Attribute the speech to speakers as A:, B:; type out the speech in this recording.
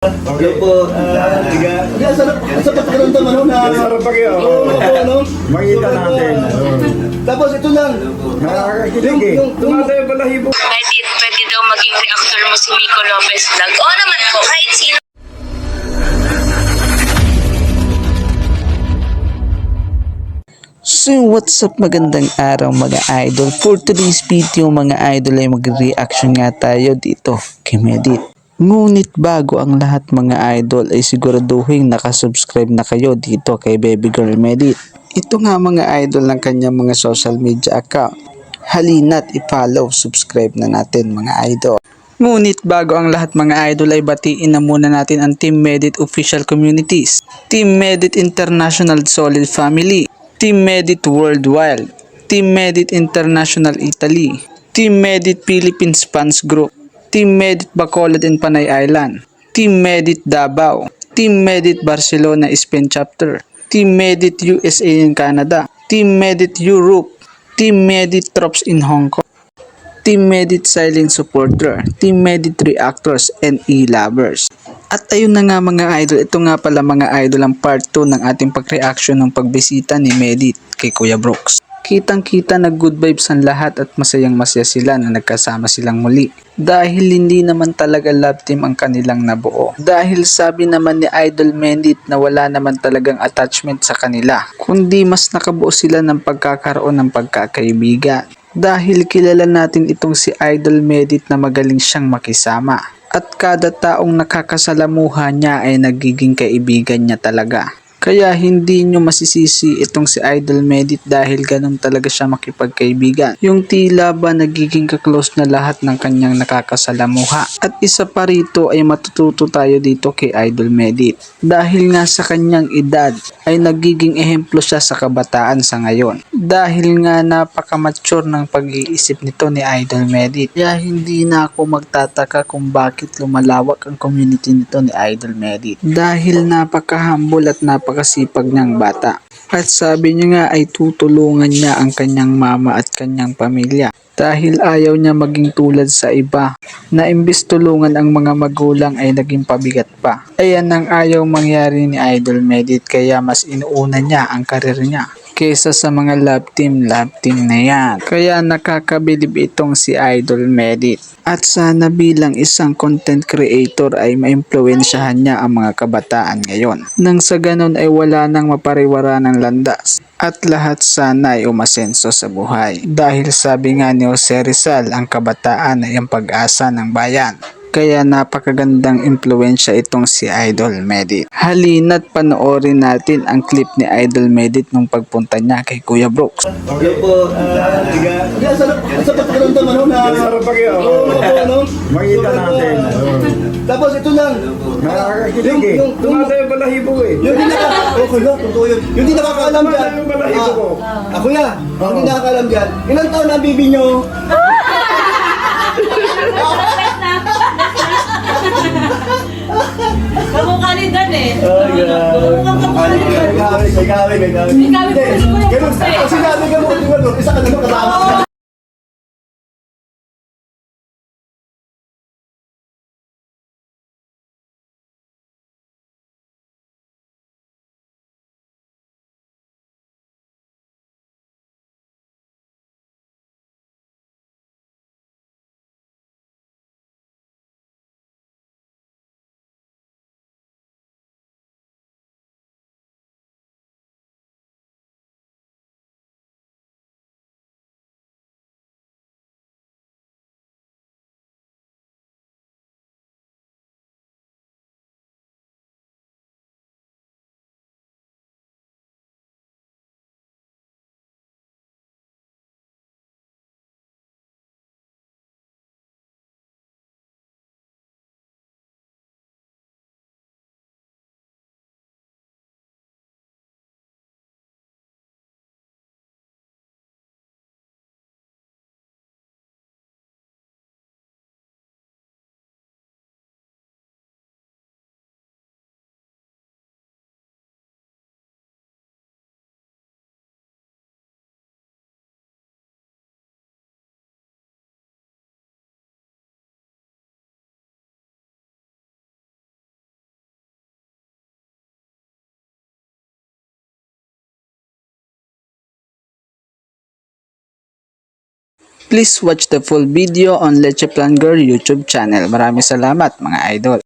A: Hello po. Sa pakiramdam ano na...
B: Sarap pa kayo.
A: ano?
B: Makita natin.
A: Tapos ito lang.
B: Nakakakilig eh. Tumatayo balahibo.
C: Pwede daw maging reactor mo si Miko Lopez Vlog. Oo naman po, kahit sino.
D: So what's up, magandang araw mga idol. For today's video mga idol ay mag-reaction nga tayo dito kay Medit. Ngunit bago ang lahat mga idol ay siguraduhin nakasubscribe na kayo dito kay Baby Girl Medit. Ito nga mga idol ng kanyang mga social media account. Halina't i-follow, subscribe na natin mga idol. Ngunit bago ang lahat mga idol ay batiin na muna natin ang Team Medit official communities. Team Medit International Solid Family, Team Medit Worldwide, Team Medit International Italy, Team Medit Philippines Fans Group, Team Medit Bacolod and Panay Island, Team Medit Davao, Team Medit Barcelona Spain Chapter, Team Medit USA and Canada, Team Medit Europe, Team Medit Troops in Hong Kong, Team Medit Silent Supporter, Team Medit Reactors and E-Lovers. At ayun na nga mga idol, ito nga pala mga idol ang part 2 ng ating pag-reaction ng pagbisita ni Medit kay Kuya Brooks. Kitang kita na good vibes ang lahat at masayang masaya sila na nagkasama silang muli. Dahil hindi naman talaga love team ang kanilang nabuo. Dahil sabi naman ni Idol Medit na wala naman talagang attachment sa kanila. Kundi mas nakabuo sila ng pagkakaroon ng pagkakaibigan. Dahil kilala natin itong si Idol Medit na magaling siyang makisama. At kada taong nakakasalamuha niya ay nagiging kaibigan niya talaga. Kaya hindi nyo masisisi itong si Idol Medit dahil ganun talaga siya makipagkaibigan. Yung tila ba nagiging kaklose na lahat ng kanyang nakakasalamuha. At isa pa rito ay matututo tayo dito kay Idol Medit. Dahil nga sa kanyang edad ay nagiging ehemplo siya sa kabataan sa ngayon. Dahil nga napaka-mature ng pag-iisip nito ni Idol Medit. Kaya hindi na ako magtataka kung bakit lumalawak ang community nito ni Idol Medit. Dahil napaka-humble at napakasipag niyang bata. At sabi niya nga ay tutulungan niya ang kanyang mama at kanyang pamilya. Dahil ayaw niya maging tulad sa iba na imbis tulungan ang mga magulang ay naging pabigat pa. Ayan ang ayaw mangyari ni Idol Medit kaya mas inuuna niya ang karir niya kesa sa mga love team na yan. Kaya nakakabilib itong si Idol Medit. At sana bilang isang content creator ay maimpluwensyahan niya ang mga kabataan ngayon. Nang sa ganon ay wala nang mapariwara ng landas. At lahat sana ay umasenso sa buhay. Dahil sabi nga ni Jose Rizal, ang kabataan ay ang pag-asa ng bayan. Kaya napakagandang impluwensya itong si Idol Medit. Halina't panoorin natin ang clip ni Idol Medit nung pagpunta niya kay Kuya Brooks.
A: Hello po. Sa pakiramdam ano na...
B: Sarap pa kayo.
A: ano?
B: Makita natin.
A: Tapos ito lang.
B: Nakakakilig eh. Tumatayo balahibo eh.
A: Yung di okay na, totoo yun. Yung di nakakaalam dyan.
B: Tumatayo balahibo ko.
A: Ako ya, ang di nakakaalam dyan. Ilang taon na ang bibi nyo?
E: Kamukha ni Dan eh.
A: Kamukha ni Dan. Gagawin. Ganun, pag sinabi ka mo, isa ka naman kasama.
D: Please watch the full video on Leche Plan Girl YouTube channel. Maraming salamat mga idol.